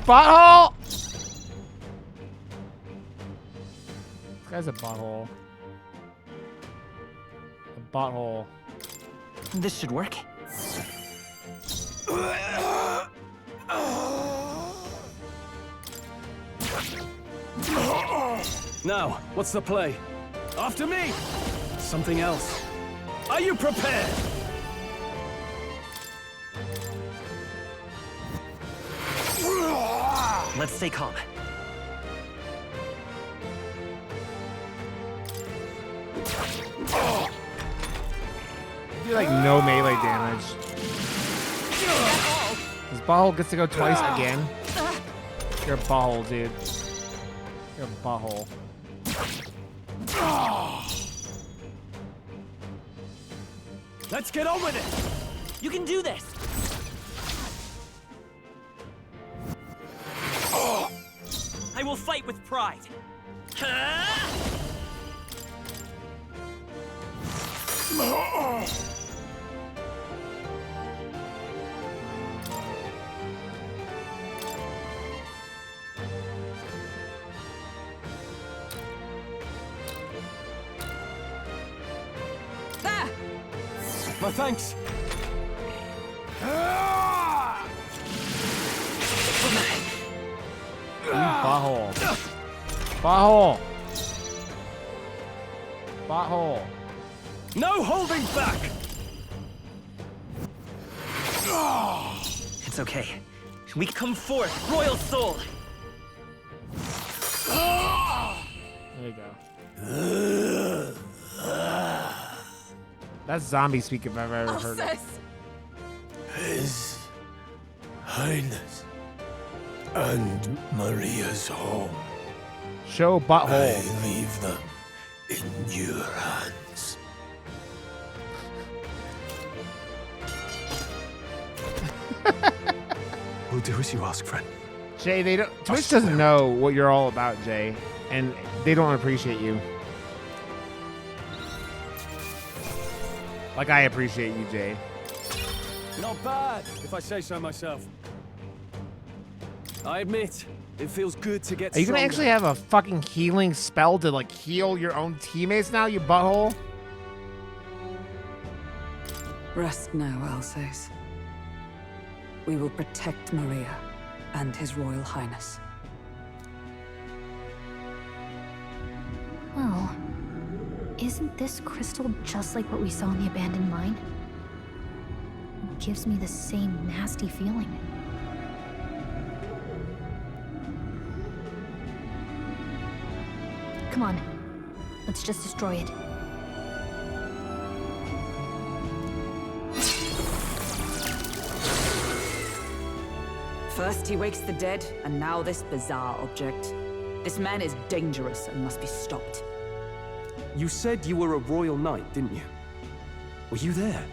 butthole! This guy's a butthole. A butthole. This should work. Now, what's the play? After me! Something else. Are you prepared? Let's stay calm. You do like no melee damage. This butthole gets to go twice again. You're a butthole, dude. You're a butthole. Let's get on with it! You can do this! I will fight with pride. My thanks. You butthole. Butthole. Butthole. No holding back! It's okay. We come forth, royal soul. There you go. That's zombie speak if I've ever heard it. His Highness and Maria's home. Show butthole. I leave them in your hands. We'll do as you ask, friend. Jay, they don't. Twitch doesn't know what you're all about, Jay, and they don't appreciate you. Like I appreciate you, Jay. Not bad, if I say so myself. I admit, it feels good to get Are you gonna stronger. actually have a fucking healing spell to like heal your own teammates now, you butthole? Rest now, Alsace. We will protect Maria and His Royal Highness. Well, isn't this crystal just like what we saw in the abandoned mine? It gives me the same nasty feeling. Come on, let's just destroy it. First he wakes the dead, and now this bizarre object. This man is dangerous and must be stopped. You said you were a royal knight, didn't you? Were you there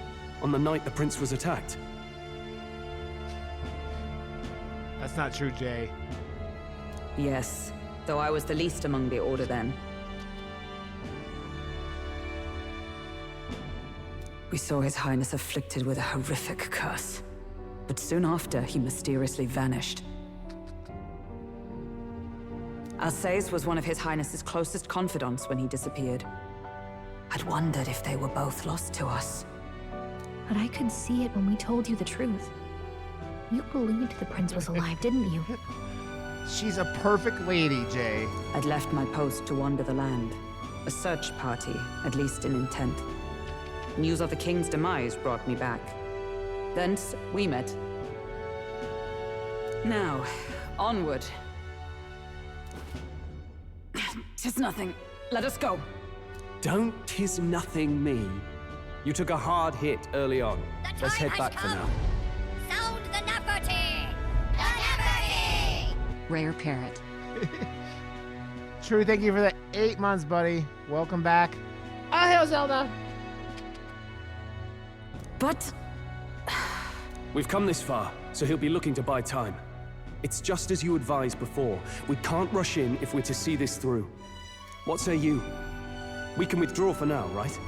on the night the prince was attacked? That's not true, Jay. Yes, though I was the least among the Order then. We saw His Highness afflicted with a horrific curse. But soon after, he mysteriously vanished. Alsace was one of His Highness's closest confidants when he disappeared. I'd wondered if they were both lost to us. But I could see it when we told you the truth. You believed the prince was alive, didn't you? She's a perfect lady, Jay. I'd left my post to wander the land. A search party, at least in intent. News of the king's demise brought me back. Thence, we met. Now, onward. 'Tis nothing. Let us go. Don't tis nothing me. You took a hard hit early on. Let's head back for now. Sound the Neferti! The Neferti! Rare parrot. True, thank you for the 8 months, buddy. Welcome back. Oh, hail Zelda! But... We've come this far, so he'll be looking to buy time. It's just as you advised before. We can't rush in if we're to see this through. What say you? We can withdraw for now, right?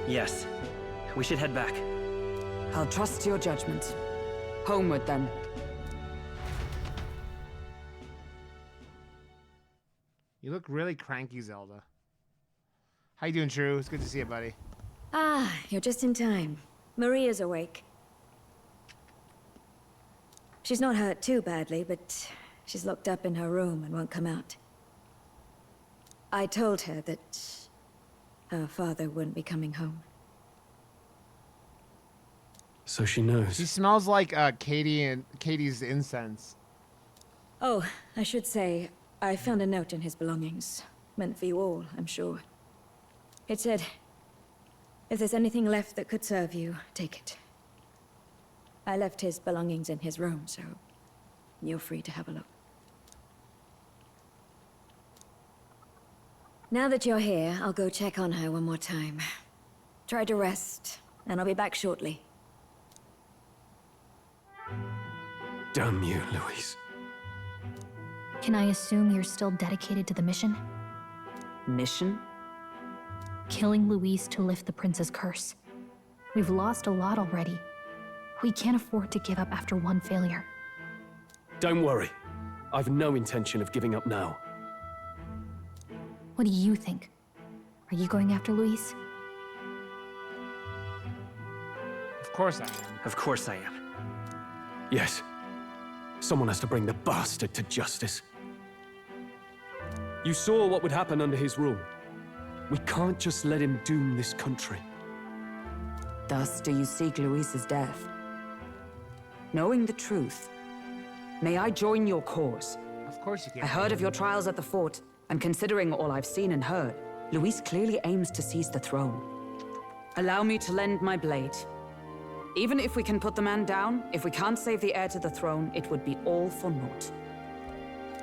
Yes. We should head back. I'll trust your judgment. Homeward, then. You look really cranky, Zelda. How you doing, True? It's good to see you, buddy. Ah, you're just in time. Maria's awake. She's not hurt too badly, but she's locked up in her room and won't come out. I told her that her father wouldn't be coming home. So she knows. She smells like Katie's incense. Oh, I should say, I found a note in his belongings. Meant for you all, I'm sure. It said, if there's anything left that could serve you, take it. I left his belongings in his room, so you're free to have a look. Now that you're here, I'll go check on her one more time. Try to rest, and I'll be back shortly. Damn you, Louise. Can I assume you're still dedicated to the mission? Mission? Killing Louise to lift the prince's curse. We've lost a lot already. We can't afford to give up after one failure. Don't worry. I've no intention of giving up now. What do you think? Are you going after Louise? Of course I am. Of course I am. Yes. Someone has to bring the bastard to justice. You saw what would happen under his rule. We can't just let him doom this country. Thus do you seek Louise's death? Knowing the truth, may I join your cause? Of course you can. I heard of your trials at the fort, and considering all I've seen and heard, Louise clearly aims to seize the throne. Allow me to lend my blade. Even if we can put the man down, if we can't save the heir to the throne, it would be all for naught.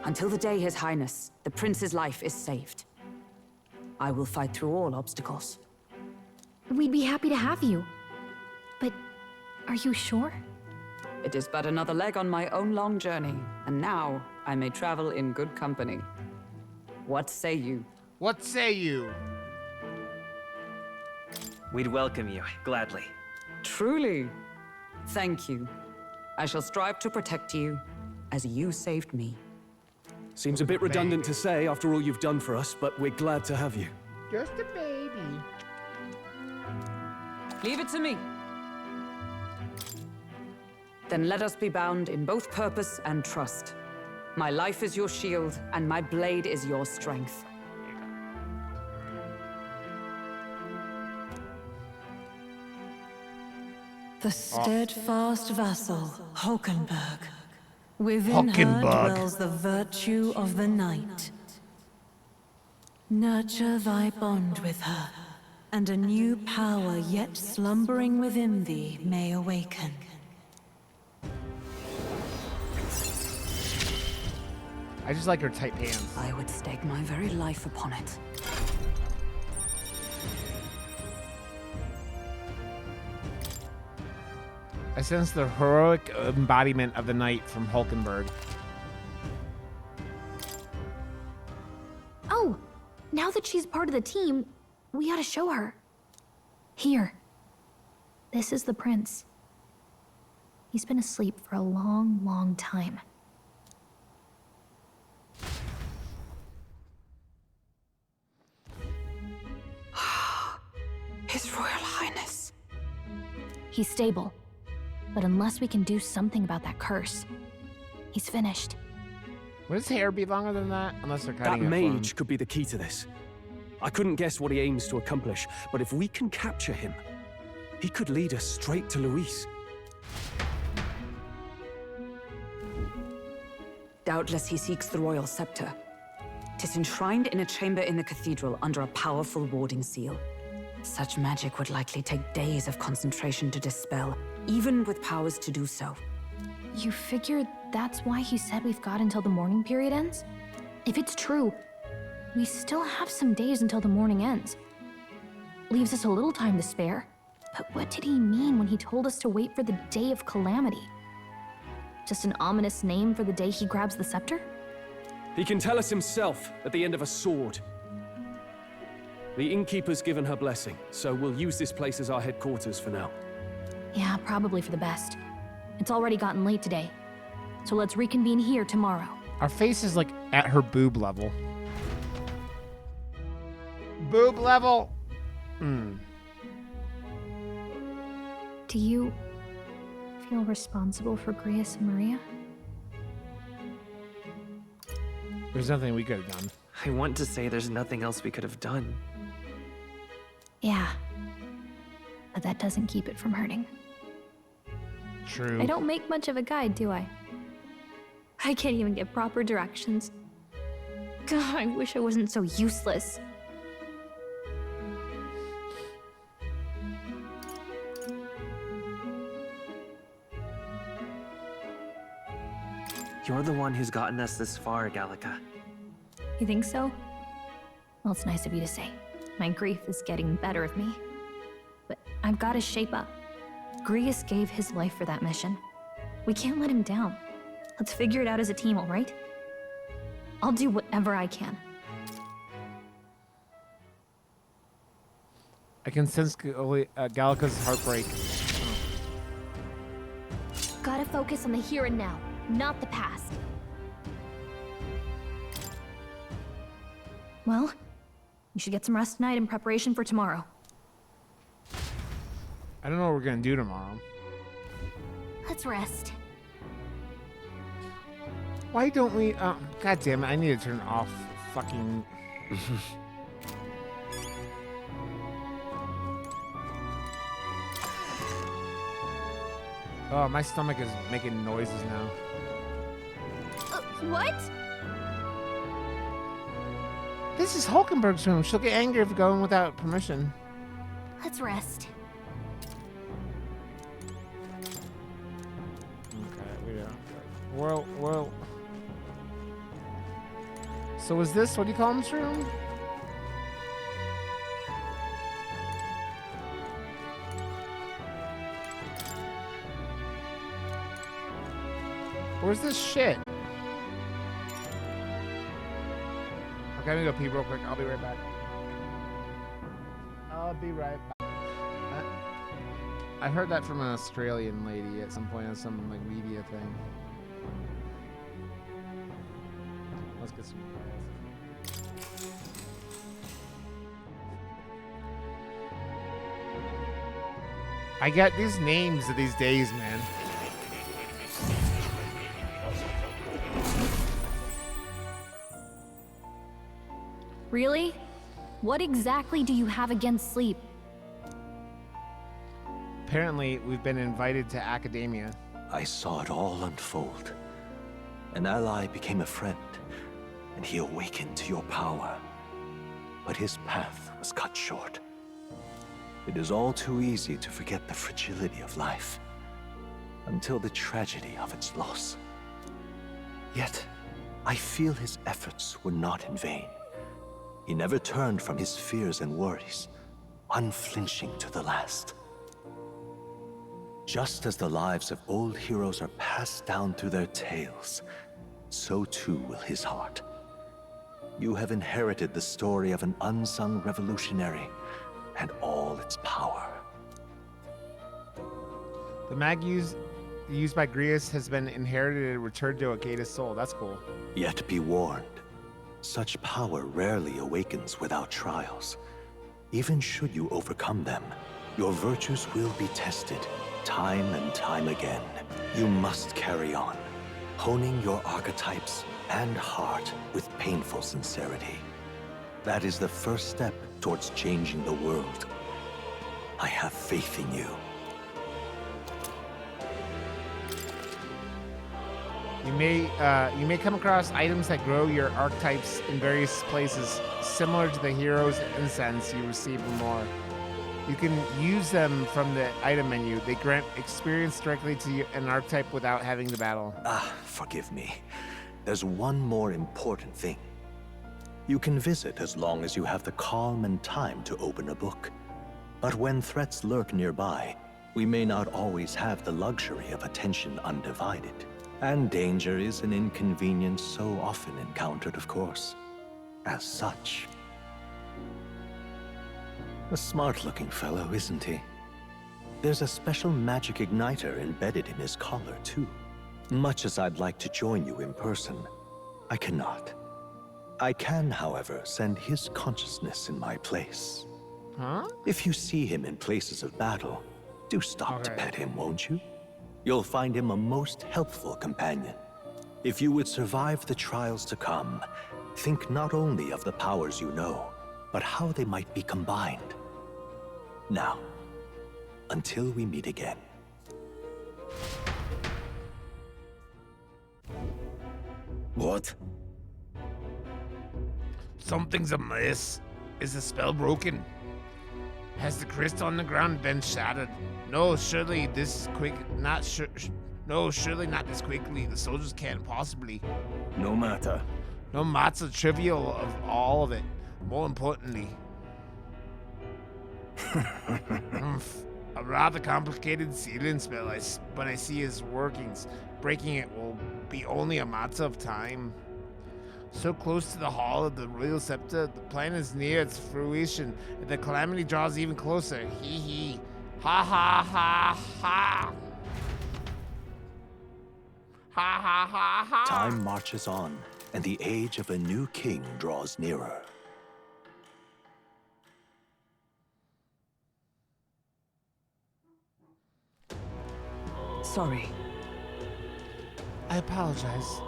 Until the day His Highness, the prince's life is saved, I will fight through all obstacles. We'd be happy to have you. But are you sure? It is but another leg on my own long journey, and now I may travel in good company. What say you? What say you? We'd welcome you, gladly. Truly. Thank you. I shall strive to protect you, as you saved me. Seems a bit redundant to say after all you've done for us, but we're glad to have you. Just a baby. Leave it to me. Then let us be bound in both purpose and trust. My life is your shield, and my blade is your strength. The steadfast vassal, Hulkenberg. Within her Hulkenberg. dwells the virtue of the knight. Nurture thy bond with her, and a new power yet slumbering within thee may awaken. I just like her tight pants. I would stake my very life upon it. I sense the heroic embodiment of the knight from Hulkenberg. Oh, now that she's part of the team, we ought to show her. Here. This is the prince. He's been asleep for a long, long time. His Royal Highness. He's stable. But unless we can do something about that curse, he's finished. Would his hair be longer than that? Unless they're That cutting it for him. mage could be the key to this. I couldn't guess what he aims to accomplish, but if we can capture him, he could lead us straight to Louise. Doubtless he seeks the royal scepter. 'Tis enshrined in a chamber in the cathedral under a powerful warding seal. Such magic would likely take days of concentration to dispel, even with powers to do so. You figure that's why he said we've got until the mourning period ends? If it's true, we still have some days until the mourning ends. Leaves us a little time to spare. But what did he mean when he told us to wait for the day of calamity? Just an ominous name for the day he grabs the scepter? He can tell us himself at the end of a sword. The innkeeper's given her blessing, so we'll use this place as our headquarters for now. Yeah, probably for the best. It's already gotten late today, so let's reconvene here tomorrow. Our face is like at her boob level. Boob level! Do you feel responsible for Grius and Maria? There's nothing we could have done. I want to say there's nothing else we could have done. Yeah. But that doesn't keep it from hurting. True. I don't make much of a guide, do I? I can't even get proper directions. God, I wish I wasn't so useless. You're the one who's gotten us this far, Gallica. You think so? Well, it's nice of you to say. My grief is getting the better of me. But I've got to shape up. Grius gave his life for that mission. We can't let him down. Let's figure it out as a team, all right? I'll do whatever I can. I can sense Gallica's heartbreak. Gotta focus on the here and now, not the past. Well, you should get some rest tonight in preparation for tomorrow. I don't know what we're gonna do tomorrow. Let's rest. Why don't we? God damn it! I need to turn off fucking. Oh, my stomach is making noises now. What? This is Hulkenberg's room. She'll get angry if we go in without permission. Let's rest. Okay, we don't. Well. So is this, what do you call him's room? Where's this shit? Okay, I'm gonna go pee real quick. I'll be right back. I'll be right back. I heard that from an Australian lady at some point on some like media thing. Let's get some. I get these names of these days, man. Really? What exactly do you have against sleep? Apparently, we've been invited to academia. I saw it all unfold. An ally became a friend, and he awakened to your power. But his path was cut short. It is all too easy to forget the fragility of life, until the tragedy of its loss. Yet, I feel his efforts were not in vain. He never turned from his fears and worries, unflinching to the last. Just as the lives of old heroes are passed down through their tales, so too will his heart. You have inherited the story of an unsung revolutionary and all its power. The mag used by Grius has been inherited and returned to Akeda's soul. That's cool. Yet be warned, such power rarely awakens without trials. Even should you overcome them, your virtues will be tested time and time again. You must carry on, honing your archetypes and heart with painful sincerity. That is the first step towards changing the world. I have faith in you. You may come across items that grow your archetypes in various places, similar to the hero's incense you receive from lore. You can use them from the item menu. They grant experience directly to an archetype without having to battle. Forgive me. There's one more important thing. You can visit as long as you have the calm and time to open a book. But when threats lurk nearby, we may not always have the luxury of attention undivided. And danger is an inconvenience so often encountered, of course. As such, A smart-looking fellow, isn't he? There's a special magic igniter embedded in his collar, too. Much as I'd like to join you in person, I cannot. I can, however, send his consciousness in my place. Huh? If you see him in places of battle, do stop to pet him, won't you? You'll find him a most helpful companion. If you would survive the trials to come, think not only of the powers you know, but how they might be combined. Now, until we meet again. What? Something's amiss. Is the spell broken? Has the crystal on the ground been shattered? No, surely this quick. Not sure. No, surely not this quickly. The soldiers can't possibly. No matter. No matter trivial of all of it. More importantly. A rather complicated sealing spell, but I see its workings. Breaking it will be only a matter of time. So close to the Hall of the Royal Scepter, the plan is near its fruition, and the calamity draws even closer. Hee hee. Ha ha ha ha. Ha ha ha ha. Time marches on, and the age of a new king draws nearer. Sorry. I apologize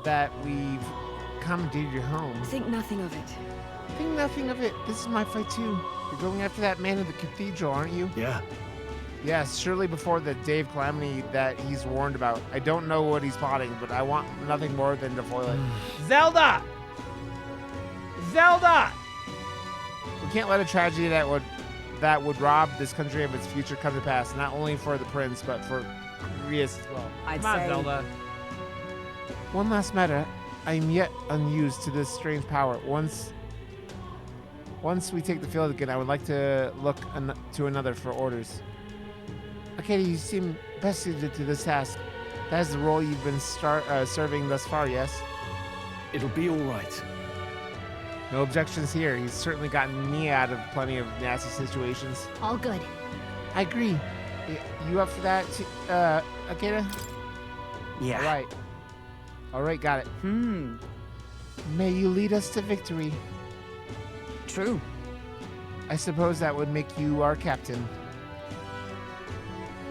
that we've commandeered your home. Think nothing of it. Think nothing of it. This is my fight too. You're going after that man in the cathedral, aren't you? Yeah. Yes, surely before the day of calamity that he's warned about. I don't know what he's plotting, but I want nothing more than to foil it. Zelda! Zelda! We can't let a tragedy that would rob this country of its future come to pass, not only for the prince, but for Grius as well. I'd Come on, say... Zelda. One last matter. I am yet unused to this strange power. Once we take the field again, I would like to look to another for orders. Okay, you seem best suited to this task. That is the role you've been serving thus far, yes? It'll be all right. No objections here. He's certainly gotten me out of plenty of nasty situations. All good. I agree. You up for that, Akeda? Yeah. All right, got it. May you lead us to victory. True. I suppose that would make you our captain.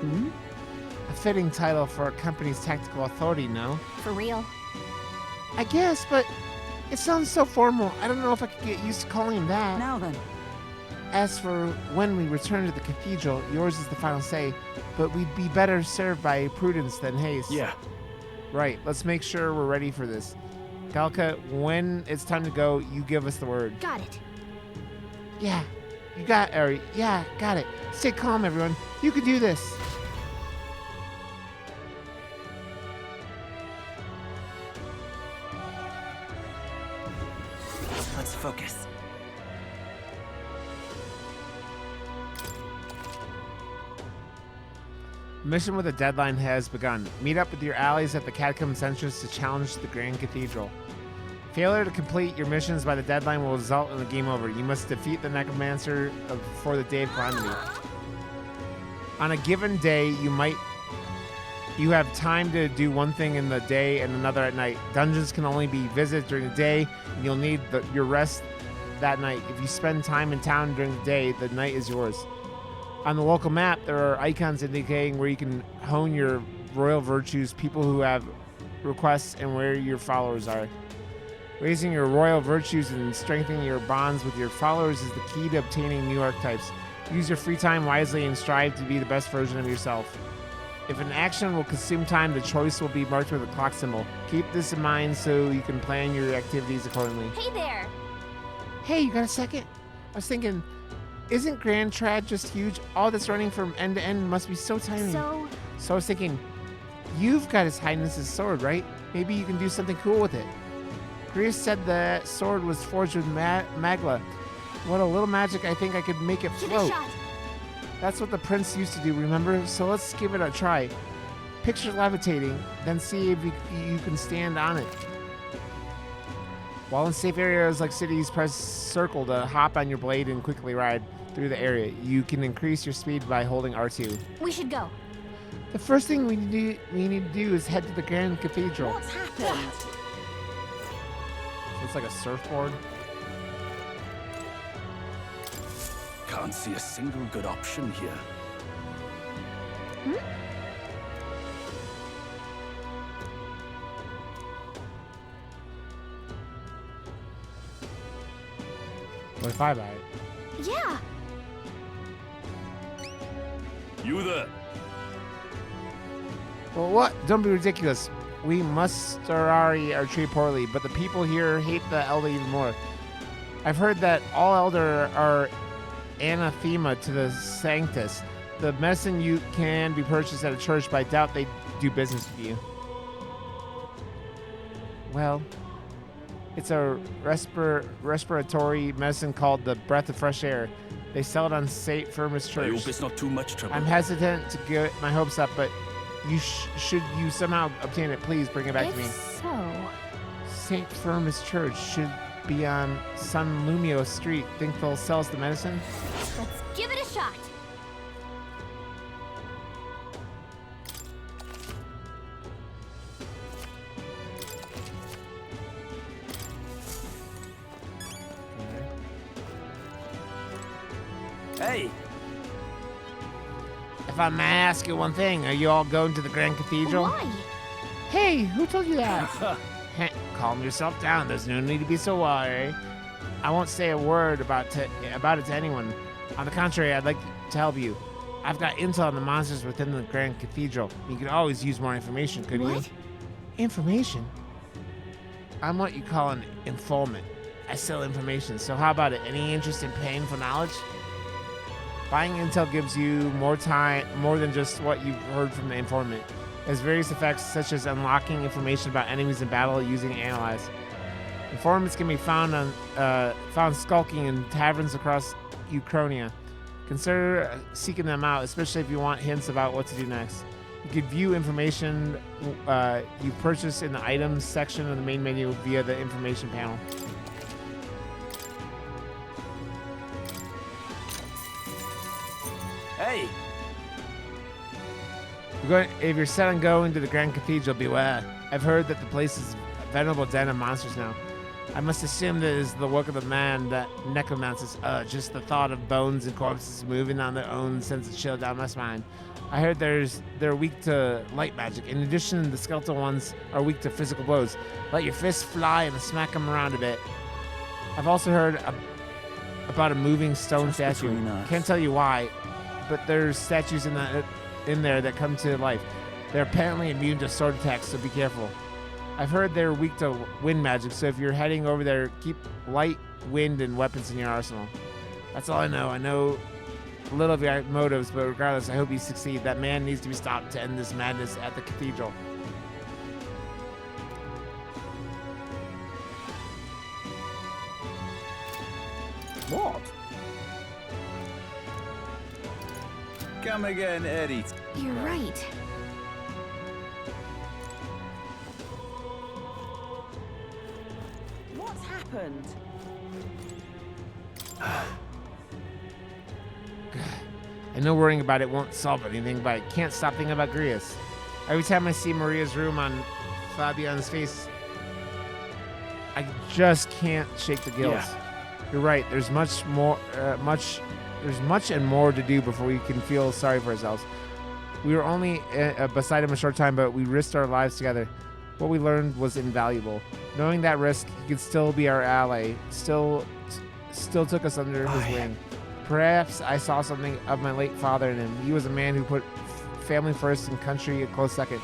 A fitting title for a company's tactical authority, no? For real. I guess, but it sounds so formal. I don't know if I could get used to calling him that. Now then. As for when we return to the cathedral, yours is the final say, but we'd be better served by prudence than haste. Yeah. Right, let's make sure we're ready for this. Galka, when it's time to go, you give us the word. Got it. Yeah, got it. Stay calm, everyone. You can do this. Let's focus. Mission with a deadline has begun. Meet up with your allies at the Catacombs entrance to challenge the Grand Cathedral. Failure to complete your missions by the deadline will result in a game over. You must defeat the Necromancer before the day of calamity. On a given day, you have time to do one thing in the day and another at night. Dungeons can only be visited during the day, and you'll need your rest that night. If you spend time in town during the day, the night is yours. On the local map, there are icons indicating where you can hone your royal virtues, people who have requests, and where your followers are. Raising your royal virtues and strengthening your bonds with your followers is the key to obtaining new archetypes. Use your free time wisely and strive to be the best version of yourself. If an action will consume time, the choice will be marked with a clock symbol. Keep this in mind so you can plan your activities accordingly. Hey there! Hey, you got a second? I was thinking, isn't Grand Trad just huge? All that's running from end to end must be so tiny. So I was thinking, you've got His Highness's sword, right? Maybe you can do something cool with it. Grius said that sword was forged with magla. What a little magic, I think I could make it float. Give it a shot. That's what the prince used to do, remember? So let's give it a try. Picture levitating, then see if you can stand on it. While in safe areas like cities, press circle to hop on your blade and quickly ride through the area. You can increase your speed by holding R2. We should go. The first thing we need to do is head to the Grand Cathedral. What's happened? So it's like a surfboard. Can't see a single good option here. What if I buy it? Yeah. You there? Well, what? Don't be ridiculous. We Mustarari are treated poorly, but the people here hate the Elder even more. I've heard that all Elder are anathema to the Sanctus. The medicine you can be purchased at a church, but I doubt they do business with you. Well, it's a respiratory medicine called the Breath of Fresh Air. They sell it on St. Firmus I Church. hope it's not too much trouble. I'm hesitant to get my hopes up, but you should you somehow obtain it, please bring it back to me. If so, St. Firmus Church should be on San Lumio Street. Think they'll sell us the medicine? let's give it a shot. Hey! If I may ask you one thing, are you all going to the Grand Cathedral? Why? Hey, who told you that? Hey, calm yourself down. There's no need to be so worried. I won't say a word about it to anyone. On the contrary, I'd like to help you. I've got intel on the monsters within the Grand Cathedral. You could always use more information, couldn't you? What? Information? I'm what you call an informant. I sell information, so how about it? Any interest in paying for knowledge? Buying intel gives you more than just what you've heard from the informant. It has various effects, such as unlocking information about enemies in battle using Analyze. Informants can be found skulking in taverns across Uchronia. Consider seeking them out, especially if you want hints about what to do next. You could view information you purchased in the items section of the main menu via the information panel. Hey! If you're set on going to the Grand Cathedral, beware. I've heard that the place is a venerable den of monsters now. I must assume that it is the work of the man that necromancers. Just the thought of bones and corpses moving on their own sends a chill down my spine. I heard they're weak to light magic. In addition, the skeletal ones are weak to physical blows. Let your fists fly and smack them around a bit. I've also heard about a moving stone statue. Can't tell you why, but there's statues in there that come to life. They're apparently immune to sword attacks, so be careful. I've heard they're weak to wind magic, so if you're heading over there, keep light, wind, and weapons in your arsenal. That's all I know. I know little of your motives, but regardless, I hope you succeed. That man needs to be stopped to end this madness at the cathedral. What? Come again, Eddie. You're right. What's happened? I know worrying about it won't solve anything, but I can't stop thinking about Grius. Every time I see Maria's room on Fabian's face, I just can't shake the guilt. Yeah. You're right. There's much and more to do before we can feel sorry for ourselves. We were only beside him a short time, but we risked our lives together. What we learned was invaluable. Knowing that risk, he could still be our ally. Still took us under his wing. Perhaps I saw something of my late father in him. He was a man who put family first and country a close second,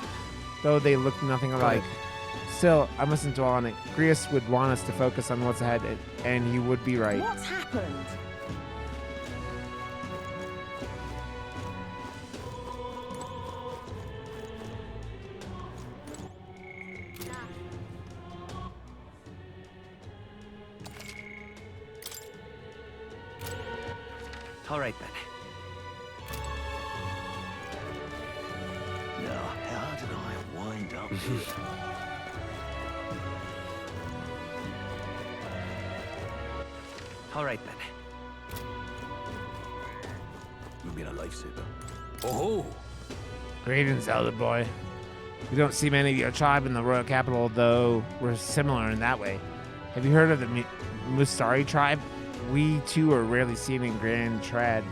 though they looked nothing alike. Still, I mustn't dwell on it. Grius would want us to focus on what's ahead, and he would be right. What's happened? All right then. Now, how did I wind up here? All right then. You've been a lifesaver. Oh, Greetings, elder boy. We don't see many of your tribe in the royal capital, though we're similar in that way. Have you heard of the Mustari tribe? We, too, are rarely seen in Grand Trad.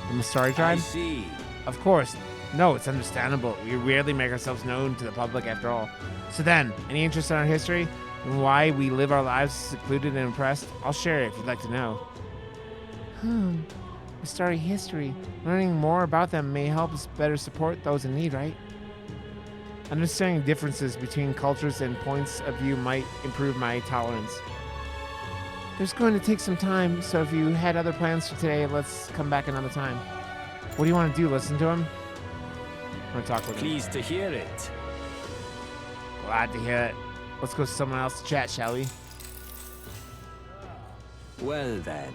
The Mustari tribe? I see. Of course. No, it's understandable. We rarely make ourselves known to the public, after all. So then, any interest in our history and why we live our lives secluded and oppressed? I'll share it if you'd like to know. Mustari history. Learning more about them may help us better support those in need, right? Understanding differences between cultures and points of view might improve my tolerance. There's going to take some time, so if you had other plans for today, let's come back another time. What do you want to do? Listen to him? I'm going to talk with him. Pleased to hear it. Glad to hear it. Let's go to someone else to chat, shall we? Well then.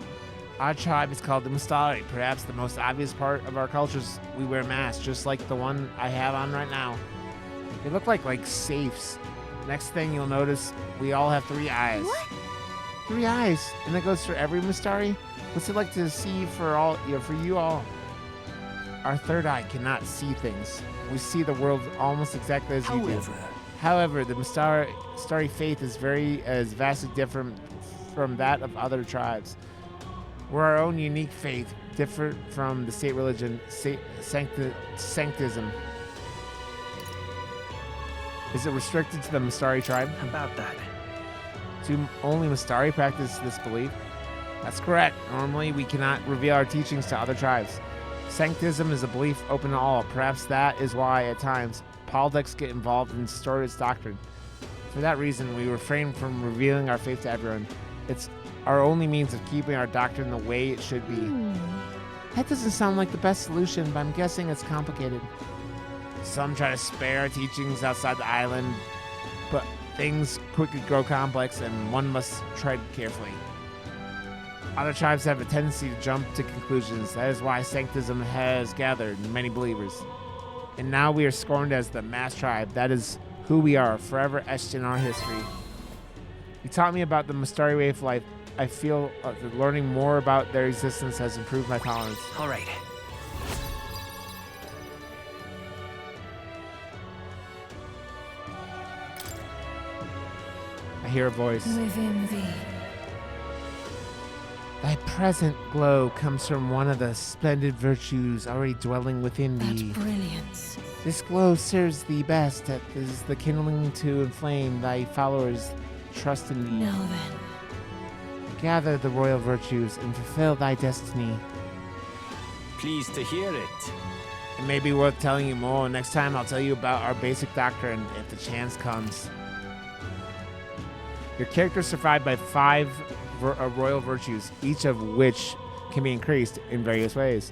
Our tribe is called the Mustari. Perhaps the most obvious part of our cultures, we wear masks, just like the one I have on right now. They look like safes. Next thing you'll notice, we all have 3 eyes. What? 3 eyes, and that goes for every Mustari. What's it like to see for you all? Our third eye cannot see things. We see the world almost exactly as you do. However, the Mustari faith is vastly different from that of other tribes. We're our own unique faith, different from the state religion, sanctism. Is it restricted to the Mustari tribe? About that. Do only Mustari practice this belief? That's correct. Normally, we cannot reveal our teachings to other tribes. Sanctism is a belief open to all. Perhaps that is why, at times, politics get involved and distort its doctrine. For that reason, we refrain from revealing our faith to everyone. It's our only means of keeping our doctrine the way it should be. That doesn't sound like the best solution, but I'm guessing it's complicated. Some try to spare our teachings outside the island, but things quickly grow complex and one must tread carefully. Other tribes have a tendency to jump to conclusions. That is why sanctism has gathered many believers. And now we are scorned as the mass tribe. That is who we are, forever etched in our history. You taught me about the Mustari way of life. I feel that learning more about their existence has improved my tolerance. All right. I hear a voice. Within thee. Thy present glow comes from one of the splendid virtues already dwelling within That thee. brilliance. This glow serves thee best. That is the kindling to inflame thy followers' trust in thee. Now then. Gather the royal virtues and fulfill thy destiny. Pleased to hear it. It may be worth telling you more. Next time I'll tell you about our basic doctrine if the chance comes. Your character is survived by 5 royal virtues, each of which can be increased in various ways.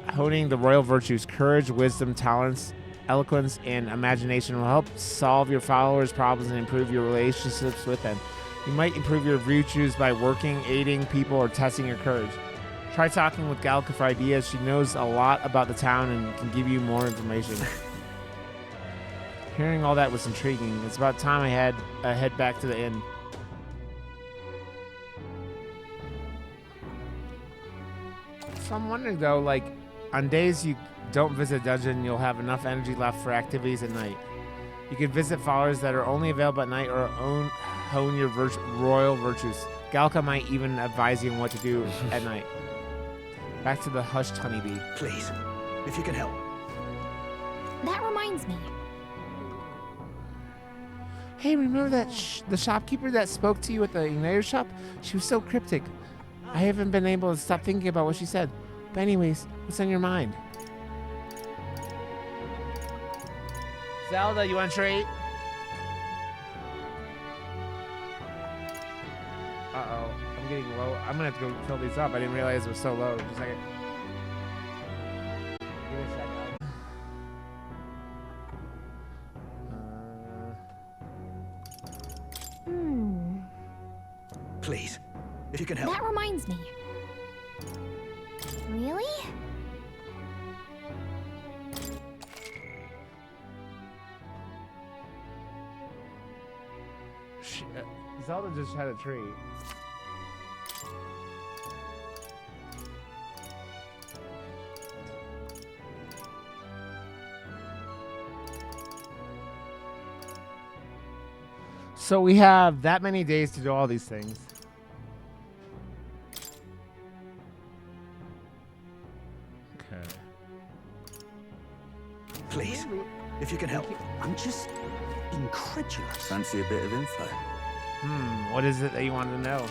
Honing the royal virtues, courage, wisdom, tolerance, eloquence, and imagination will help solve your followers' problems and improve your relationships with them. You might improve your virtues by working, aiding people, or testing your courage. Try talking with Galka for ideas. She knows a lot about the town and can give you more information. Hearing all that was intriguing. It's about time I had head back to the inn. So I'm wondering though, like, on days you don't visit a dungeon, you'll have enough energy left for activities at night. You can visit followers that are only available at night or hone your royal virtues. Galka might even advise you on what to do at night. Back to the hushed honeybee. Please, if you can help. That reminds me. Hey, remember that the shopkeeper that spoke to you at the Igniter shop? She was so cryptic. I haven't been able to stop thinking about what she said. But anyways, what's on your mind? Zelda, you want to trade? Uh-oh, I'm getting low. I'm gonna have to go fill these up. I didn't realize it was so low. Just a second. Give me a second. Please, if you can help. That reminds me. Really? Zelda just had a tree. So we have that many days to do all these things. Okay. Please, if you can help. I'm just incredulous. Fancy a bit of info? What is it that you want to know?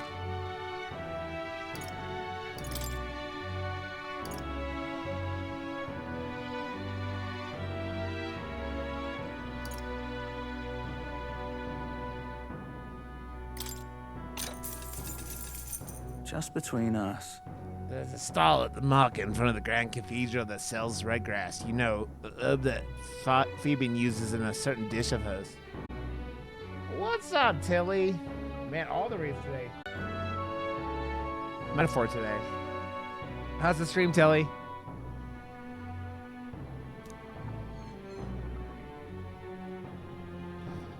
Just between us. There's a stall at the market in front of the Grand Cathedral that sells red grass. You know, the herb that Phoebe uses in a certain dish of hers. What's up, Tilly? Man, all the reads today. Metaphor today. How's the stream, Tilly?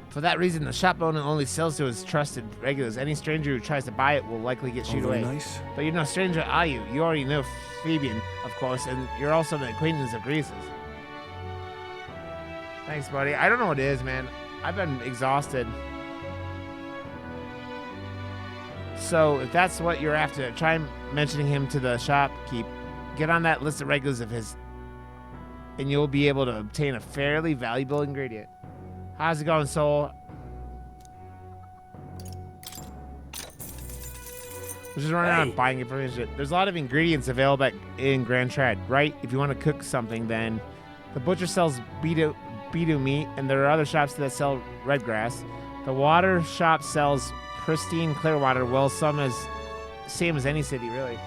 For that reason, the shop owner only sells to his trusted regulars. Any stranger who tries to buy it will likely get shooed away. Nice. But you're no stranger, are you? You already know Fabian, of course, and you're also an acquaintance of Grease's. Thanks, buddy. I don't know what it is, man. I've been exhausted. So if that's what you're after, try mentioning him to the shopkeep. Get on that list of regulars of his, and you'll be able to obtain a fairly valuable ingredient. How's it going, Soul? We're just running around buying information. There's a lot of ingredients available in Grand Trad, right? If you want to cook something, then the butcher sells beetle meat, and there are other shops that sell red grass. The water shop sells pristine clear water. Well, same as any city, really.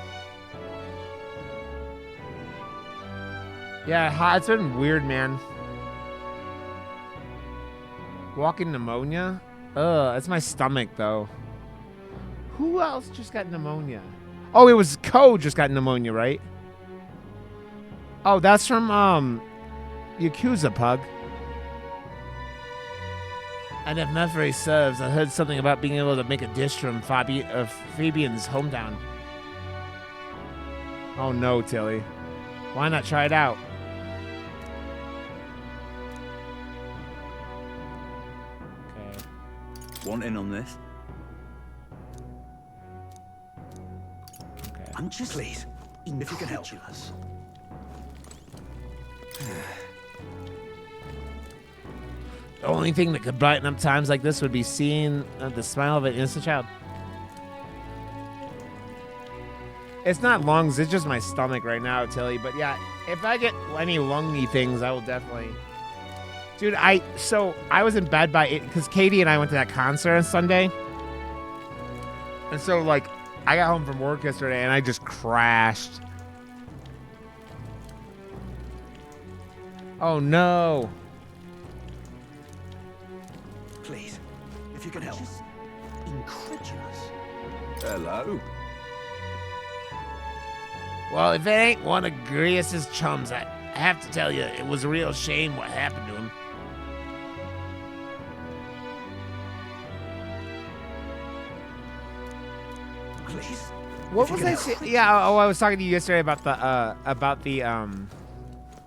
Yeah, it's been weird, man. Walking pneumonia? That's my stomach, though. Who else just got pneumonia? Oh, it was Ko just got pneumonia, right? Oh, that's from, Yakuza, Pug. And if memory serves, I heard something about being able to make a dish from Fabian's hometown. Oh, no, Tilly. Why not try it out? Want in on this? Okay. I'm just Please, if you can help. incredulous. The only thing that could brighten up times like this would be seeing the smile of an innocent child. It's not lungs, it's just my stomach right now, Tilly. But yeah, if I get any lungy things, I will definitely... Dude, I was in bed by 8 because Katie and I went to that concert on Sunday. And so, like, I got home from work yesterday and I just crashed. Oh, no. Please, if you can help. Just incredulous. Hello. Well, if it ain't one of Grius's chums, I have to tell you, it was a real shame what happened to him. Please. What was I saying? Yeah, I was talking to you yesterday about the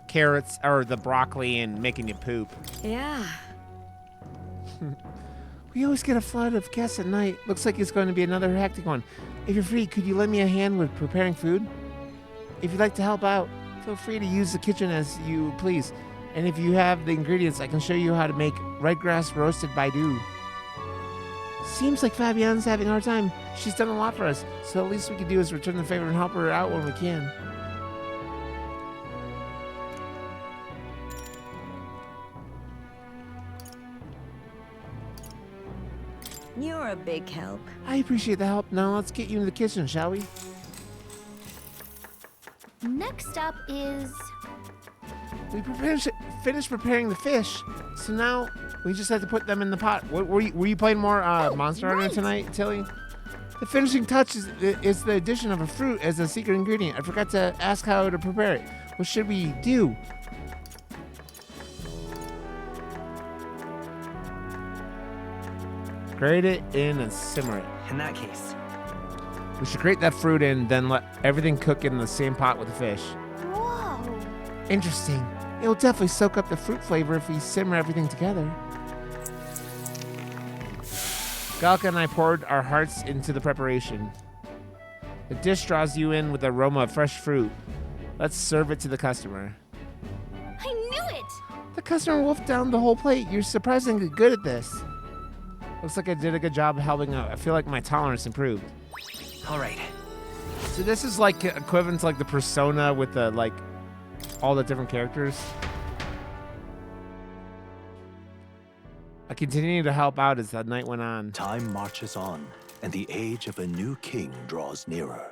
carrots or the broccoli and making you poop. Yeah. We always get a flood of guests at night. Looks like it's going to be another hectic one. If you're free, could you lend me a hand with preparing food? If you'd like to help out, feel free to use the kitchen as you please. And if you have the ingredients, I can show you how to make red grass roasted Baidu. Seems like Fabienne's having a hard time. She's done a lot for us, so the least we can do is return the favor and help her out when we can. You're a big help. I appreciate the help. Now let's get you in the kitchen, shall we? Next up is... We finished preparing the fish, so now we just have to put them in the pot. Were you playing more Monster Hunter tonight, Tilly? The finishing touch is the addition of a fruit as a secret ingredient. I forgot to ask how to prepare it. What should we do? Grate it in and simmer it. In that case. We should grate that fruit in, then let everything cook in the same pot with the fish. Whoa. Interesting. It will definitely soak up the fruit flavor if we simmer everything together. Galka and I poured our hearts into the preparation. The dish draws you in with the aroma of fresh fruit. Let's serve it to the customer. I knew it! The customer wolfed down the whole plate. You're surprisingly good at this. Looks like I did a good job helping out. I feel like my tolerance improved. All right. So this is like equivalent to like the Persona with the like all the different characters. I continued to help out as the night went on. Time marches on, and the age of a new king draws nearer.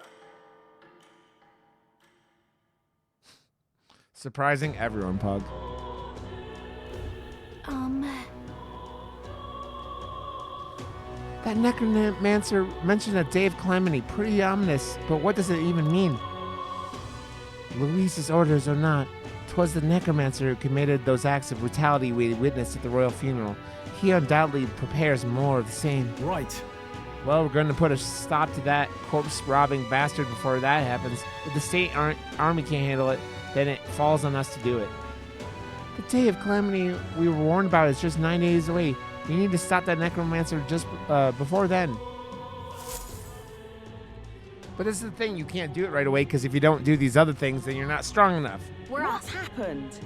Surprising everyone, Pug. That necromancer mentioned a day of calamity. Pretty ominous, but what does it even mean? Luis's orders or not, 'twas the necromancer who committed those acts of brutality we witnessed at the royal funeral. He undoubtedly prepares more of the same. Right. Well, we're going to put a stop to that corpse-robbing bastard before that happens. If the state army can't handle it, then it falls on us to do it. The day of calamity we were warned about is just 9 days away. We need to stop that necromancer just before then. But this is the thing, you can't do it right away, because if you don't do these other things, then you're not strong enough. What's happened?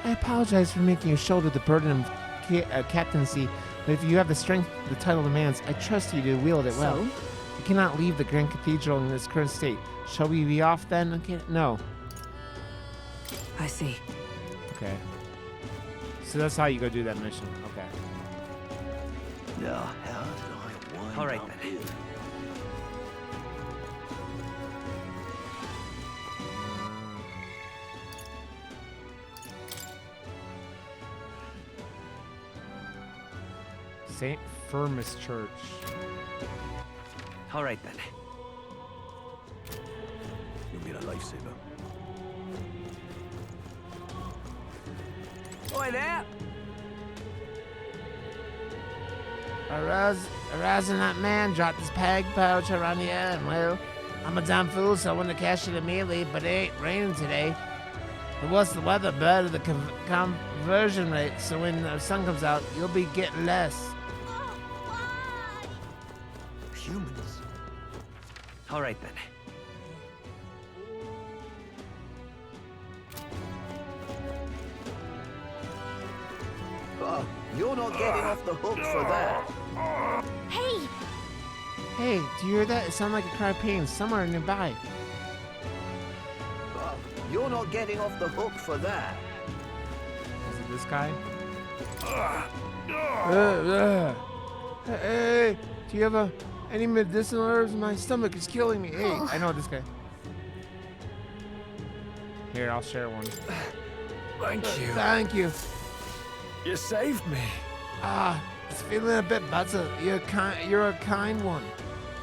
I apologize for making you shoulder the burden of captaincy, but if you have the strength the title demands, I trust you to wield it well. So? You cannot leave the Grand Cathedral in its current state. Shall we be off then? Okay. No. I see. Okay. So that's how you go do that mission. Okay. All right then. St. Firmus Church. All right then. You'll be a lifesaver. Oi there! Arousing that man dropped his peg pouch around the air, and well, I'm a damn fool, so I wanted to cash it immediately, but it ain't raining today. But what's the weather better the conversion rate, so when the sun comes out, you'll be getting less. Humans. All right then. Oh, you're not getting off the hook for that. Hey! Hey, do you hear that? It sounded like a cry of pain somewhere nearby. Oh, you're not getting off the hook for that. Is it this guy? Hey, do you have any medicinal herbs? My stomach is killing me. Hey, I know this guy. Here, I'll share one. Thank you. Thank you. You saved me. It's feeling a bit better. You're a kind one.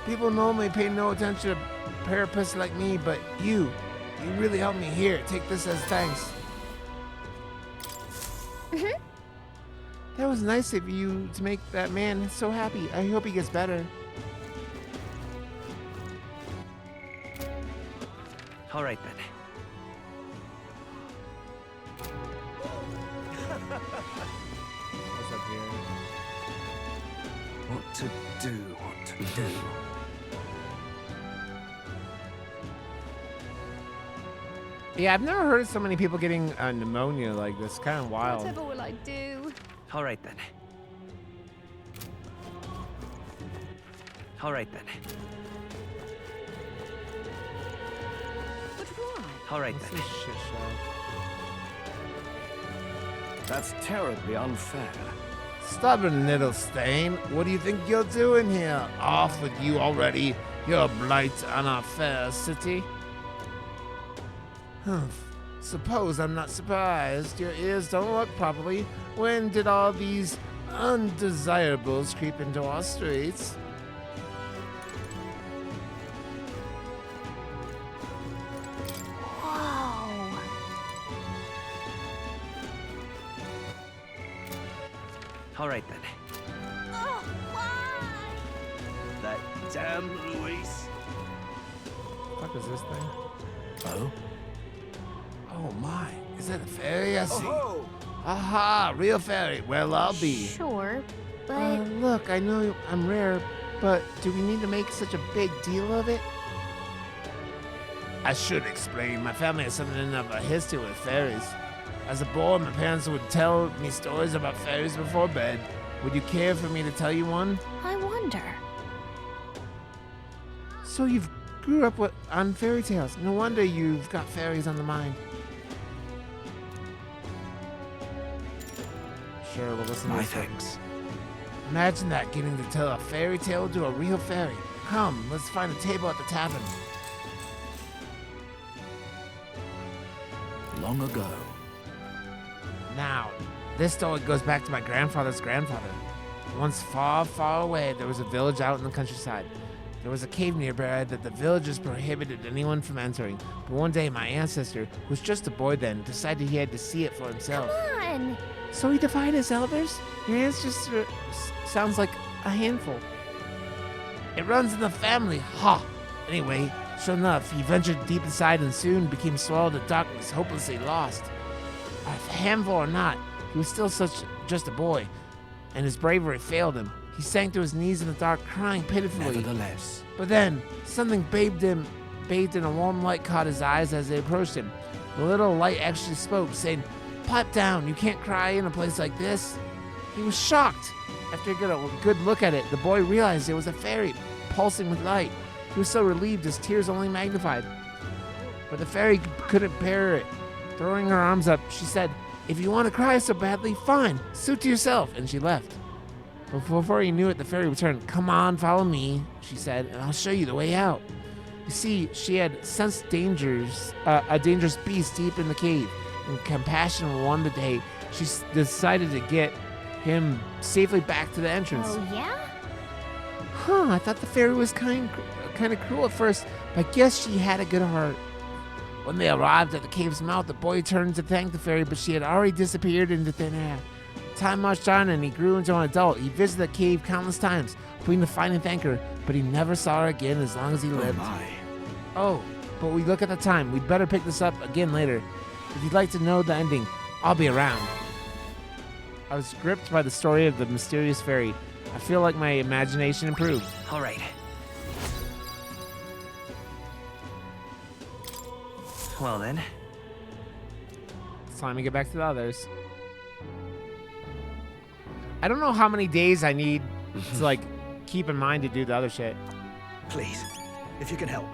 People normally pay no attention to parapists like me, but you really helped me. Here, take this as thanks. That was nice of you to make that man so happy. I hope he gets better. All right then. What's up here? What to do, what to do. Yeah, I've never heard of so many people getting pneumonia like this. Kind of wild. Whatever will I do? All right then. All right then. But why? All right What's then. this shit show? That's terribly unfair. Stubborn little stain. What do you think you're doing here? Off with you already. You're a blight on our fair city. Humph. Suppose I'm not surprised. Your ears don't work properly. When did all these undesirables creep into our streets? All right then. Oh, why? That damn Luis. What is this thing? Oh? Oh my, is that a fairy I see? Oh, Aha, real fairy. Well, I'll be. Sure, but Look, I know I'm rare, but do we need to make such a big deal of it? I should explain. My family has something of a history with fairies. As a boy, my parents would tell me stories about fairies before bed. Would you care for me to tell you one? I wonder. So you've grew up on fairy tales. No wonder you've got fairies on the mind. Sure, we'll listen to My this. thanks. Imagine that, getting to tell a fairy tale to a real fairy. Come, let's find a table at the tavern. Long ago. Now, this story goes back to my grandfather's grandfather. Once far, far away, there was a village out in the countryside. There was a cave nearby that the villagers prohibited anyone from entering. But one day, my ancestor, who was just a boy then, decided he had to see it for himself. Come on! So he defied his elders? Your ancestor sounds like a handful. It runs in the family, ha! Anyway, sure enough, he ventured deep inside and soon became swallowed in darkness, hopelessly lost. A handful or not, he was still just a boy, and his bravery failed him. He sank to his knees in the dark, crying pitifully. Nevertheless. But then, something bathed in a warm light caught his eyes as they approached him. The little light actually spoke, saying, "Pipe down, you can't cry in a place like this." He was shocked. After he got a good look at it, the boy realized it was a fairy, pulsing with light. He was so relieved his tears only magnified. But the fairy couldn't bear it. Throwing her arms up, she said, "If you want to cry so badly, fine, suit to yourself," and she left. But before he knew it, the fairy returned. "Come on, follow me," she said, "and I'll show you the way out." You see, she had sensed a dangerous beast deep in the cave. In compassion one day, she decided to get him safely back to the entrance. Oh, yeah? I thought the fairy was kind of cruel at first, but I guess she had a good heart. When they arrived at the cave's mouth, the boy turned to thank the fairy, but she had already disappeared into thin air. Time marched on, and he grew into an adult. He visited the cave countless times, hoping to find and thank her, but he never saw her again as long as he lived. Oh, but we look at the time. We'd better pick this up again later. If you'd like to know the ending, I'll be around. I was gripped by the story of the mysterious fairy. I feel like my imagination improved. All right. Well then. It's time to get back to the others. I don't know how many days I need to like keep in mind to do the other shit. Please, if you can help.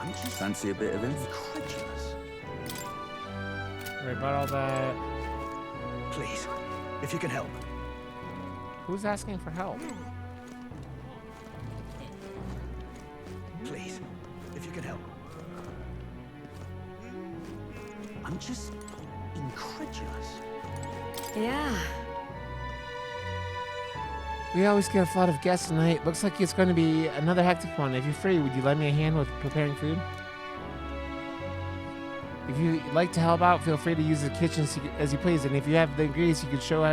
I'm just fancy a bit of incredulous. Right, but all that. Please, if you can help. Who's asking for help? Please, if you can help. I'm just incredulous. Yeah. We always get a flood of guests tonight. Looks like it's going to be another hectic one. If you're free, would you lend me a hand with preparing food? If you'd like to help out, feel free to use the kitchen as you please. And if you have the ingredients, you can show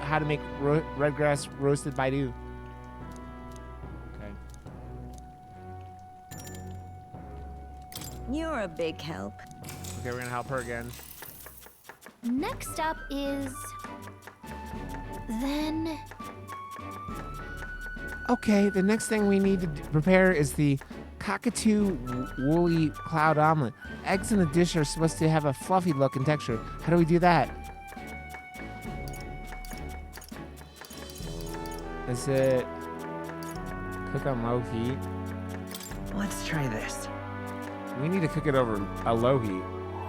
how to make red grass roasted baidu. Okay. You're a big help. Okay, we're going to help her again. Next up is... Then... Okay, the next thing we need to prepare is the cockatoo woolly cloud omelet. Eggs in the dish are supposed to have a fluffy look and texture. How do we do that? Is it cook on low heat? Let's try this. We need to cook it over a low heat.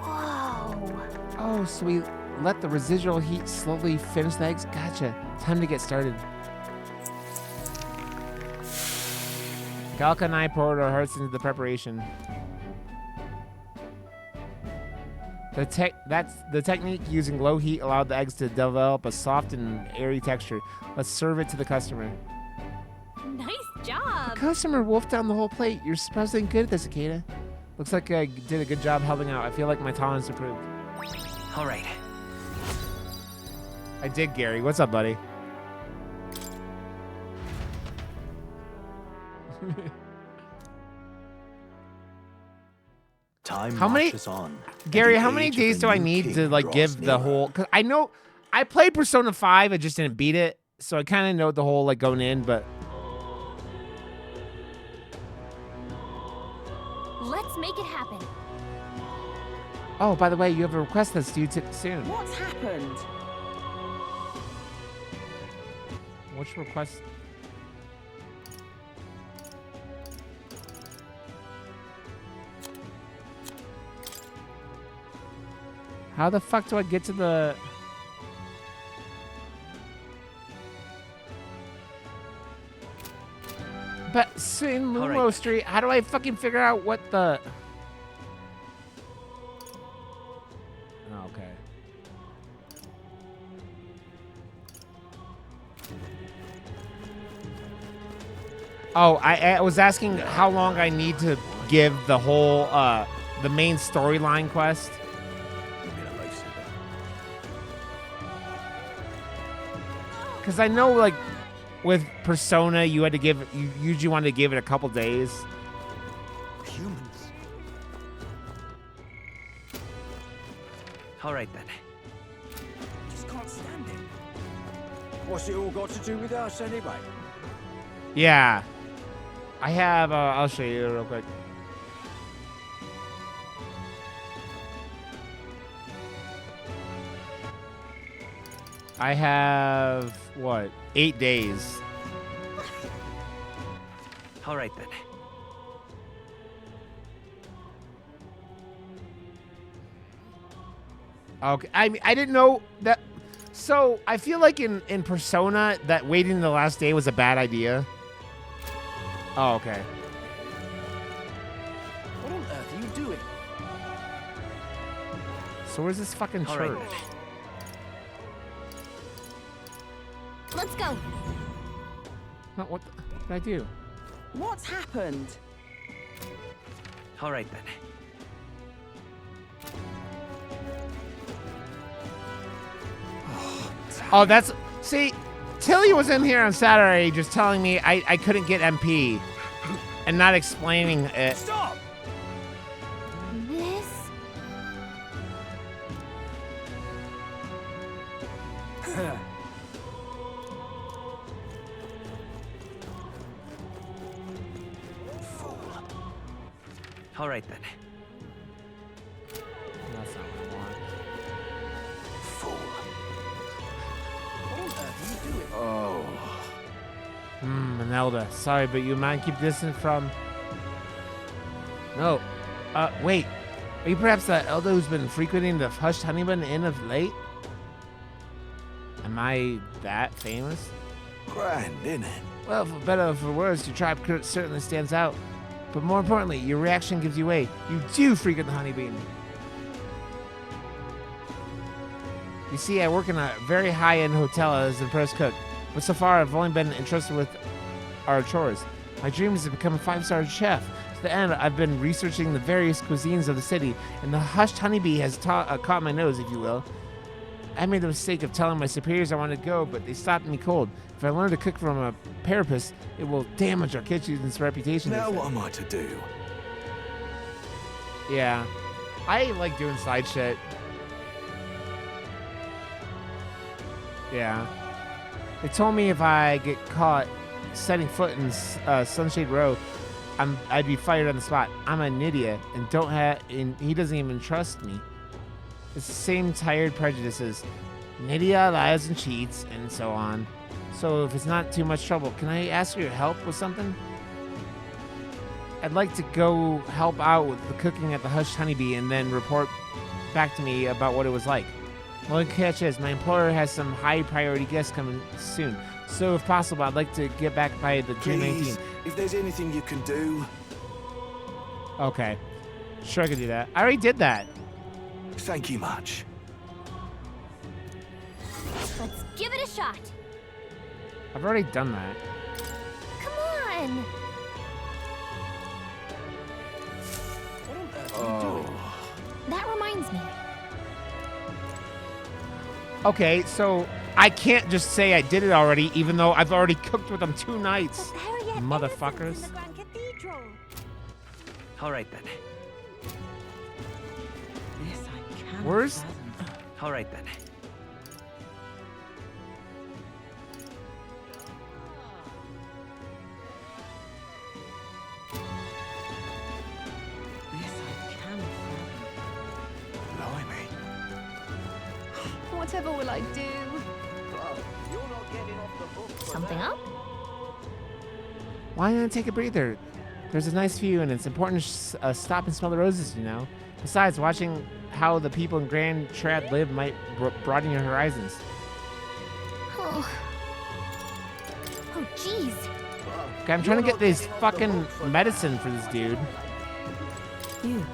Whoa! Oh, so we let the residual heat slowly finish the eggs? Gotcha. Time to get started. Galka and I poured our hearts into the preparation. The technique using low heat allowed the eggs to develop a soft and airy texture. Let's serve it to the customer. Nice The job. customer wolfed down the whole plate. You're surprisingly good at this, Akeda. Looks like I did a good job helping out. I feel like my tolerance improved. All right. I did, Gary. What's up, buddy? Time How many, marches on, Gary? and the How many age of days the do I new need king to like draws give the nearer. whole? Cause I know I played Persona 5. I just didn't beat it, so I kind of know the whole like going in. But Let's make it happen. oh, by the way, you have a request that's due soon. What's happened? Which request? How the fuck do I get to the... But in Lumo Street, how do I fucking figure out what the... Oh, okay. Oh, I was asking how long I need to give the whole, the main storyline quest. Because I know, like, with Persona, you usually wanted to give it a couple days. Humans. All right then. Just can't stand it. What's it all got to do with us anyway? Yeah. I have, I'll show you real quick. I have, what, 8 days. All right then. Okay, I didn't know that. So I feel like in Persona that waiting the last day was a bad idea. Oh, okay. What on earth are you doing? So where's this fucking All church? right then. Let's go. No, what did I do? What's happened? All right then. Oh, that's... See, Tilly was in here on Saturday just telling me I couldn't get MP and not explaining it. Stop! This... All right then. That's not what I want. What on earth are you doing? Oh. Manelda, sorry, but you mind keep distance from... No. Wait. Are you perhaps the elder who's been frequenting the Hushed Honeybun Inn of late? Am I that famous? Grand, innit? Well, for better or for worse, your tribe certainly stands out. But more importantly, your reaction gives you away. You do frequent the Honeybun. You see, I work in a very high-end hotel as a press cook, but so far I've only been entrusted with our chores. My dream is to become a 5-star chef. To the end, I've been researching the various cuisines of the city, and the Hushed Honeybee has caught my nose, if you will. I made the mistake of telling my superiors I wanted to go, but they stopped me cold. If I learn to cook from a therapist, it will damage our kitchen's reputation. Now what am I to do? Yeah. I like doing side shit. Yeah. They told me if I get caught setting foot in Sunshade Row, I'd be fired on the spot. I'm an idiot and he doesn't even trust me. It's the same tired prejudices. Nydia lies and cheats, and so on. So if it's not too much trouble, can I ask for your help with something? I'd like to go help out with the cooking at the Hushed Honeybee and then report back to me about what it was like. The only catch is my employer has some high priority guests coming soon. So if possible, I'd like to get back by the June 19th. Please, if there's anything you can do. Okay. Sure, I can do that. I already did that. Thank you much. Let's give it a shot. I've already done that. Come on. What on you doing? That reminds me. Okay, so I can't just say I did it already, even though I've already cooked with them 2 nights. Motherfuckers. All right then. This I cannot Where's... fathom. All right then. This I cannot fathom. Blimey. Whatever will I do? You're not getting off the hook for Something that. up? Why not take a breather? There's a nice view, and it's important to stop and smell the roses, you know? Besides, watching how the people in Grand Trad live might broaden your horizons. Oh. Oh, jeez. Okay, I'm trying to get this fucking medicine for this dude. You.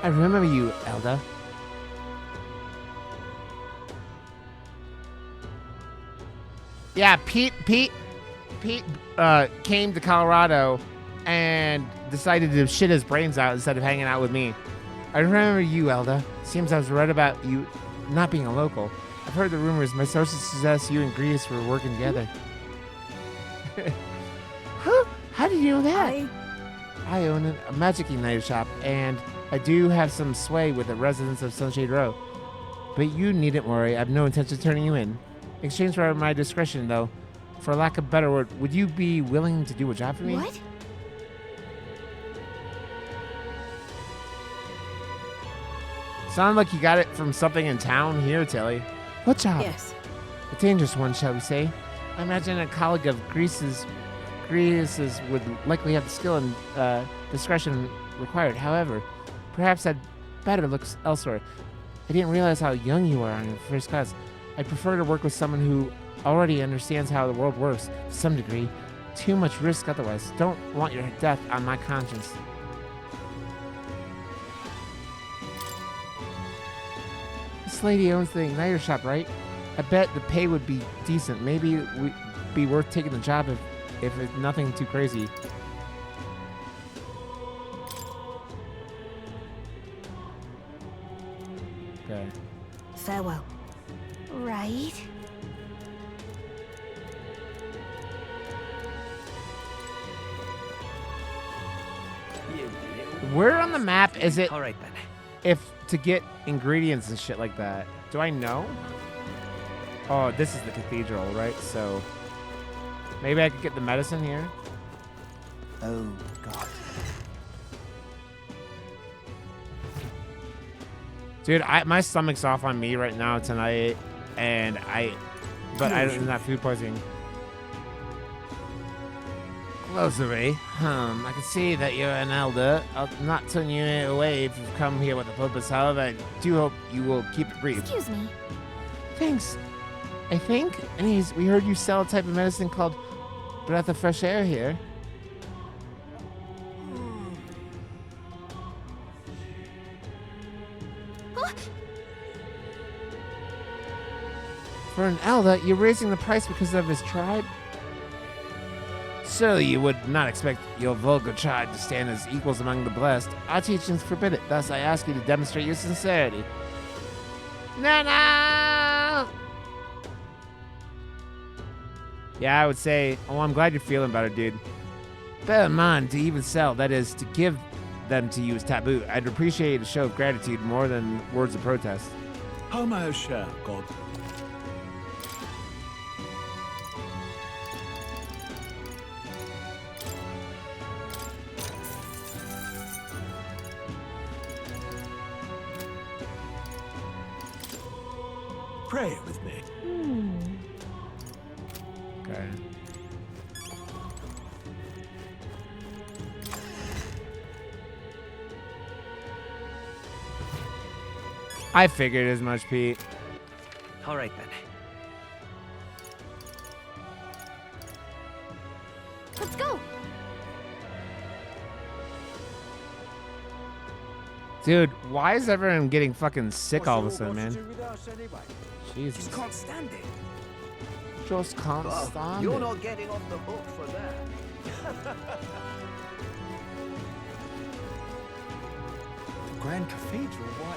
I remember you, Elda. Yeah, Pete came to Colorado and decided to shit his brains out instead of hanging out with me. I remember you, Elda. Seems I was right about you not being a local. I've heard the rumors. My sources suggest you and Grease were working together. Huh? How did you know that? I own a magic-y knife shop, and I do have some sway with the residents of Sunshade Row. But you needn't worry. I have no intention of turning you in. In exchange for my discretion, though, for lack of a better word, would you be willing to do a job for me? What? Sounded like you got it from something in town here, Tilly. What job? Yes. A dangerous one, shall we say? I imagine a colleague of Grease's would likely have the skill and discretion required. However, perhaps I'd better look elsewhere. I didn't realize how young you are on your first class. I'd prefer to work with someone who already understands how the world works to some degree. Too much risk otherwise. Don't want your death on my conscience. This lady owns the igniter shop, right? I bet the pay would be decent. Maybe it would be worth taking the job if it's nothing too crazy. Okay. Farewell. Right. Where on the map is it All right then. if to get ingredients and shit like that? Do I know? Oh, this is the cathedral, right? So maybe I could get the medicine here. Oh, God. Dude, my stomach's off on me right now tonight, and it's not food poisoning. Closery. I can see that you're an elder. I'll not turn you away if you've come here with a purpose. However, I do hope you will keep it brief. Excuse me. Thanks. I think. Anyways, we heard you sell a type of medicine called breath of fresh air here. For an elder, you're raising the price because of his tribe? So you would not expect your vulgar tribe to stand as equals among the blessed. Our teachings forbid it. Thus, I ask you to demonstrate your sincerity. No! Yeah, I would say, oh, I'm glad you're feeling better, dude. Bear in mind, to even sell, that is, to give them to you is taboo. I'd appreciate a show of gratitude more than words of protest. How may I share, God? Pray with me. Okay. I figured as much, Pete. All right then. Let's go. Dude, why is everyone getting fucking sick all of a What's it sudden, all got to man? do with us anyway? Jesus. Just can't stand it. Just can't stand You're it. not getting off the hook for that. Grand Cathedral, why?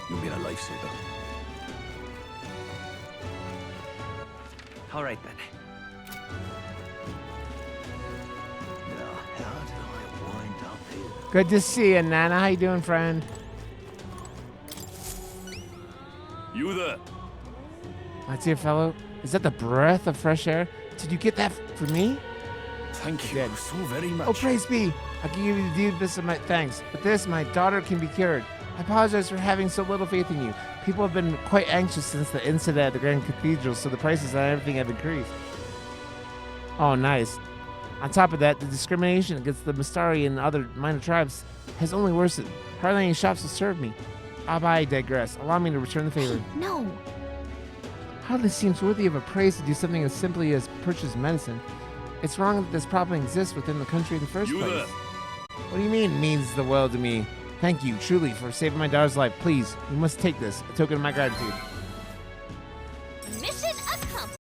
You've been a lifesaver. All right then. Now, how did I wind up here? Good to see you, Nana. How you doing, friend? You there? That's it, fellow. Is that the breath of fresh air? Did you get that for me? Thank you so very much. Oh, praise be. I can give you the deepest of my thanks. With this, my daughter can be cured. I apologize for having so little faith in you. People have been quite anxious since the incident at the Grand Cathedral, so the prices on everything have increased. Oh, nice. On top of that, the discrimination against the Mistari and other minor tribes has only worsened. Hardly any shops will serve me. I digress. Allow me to return the favor. No. Hardly seems worthy of a praise to do something as simply as purchase medicine. It's wrong that this problem exists within the country in the first place. What do you mean, means the world to me? Thank you, truly, for saving my daughter's life. Please, you must take this, a token of my gratitude.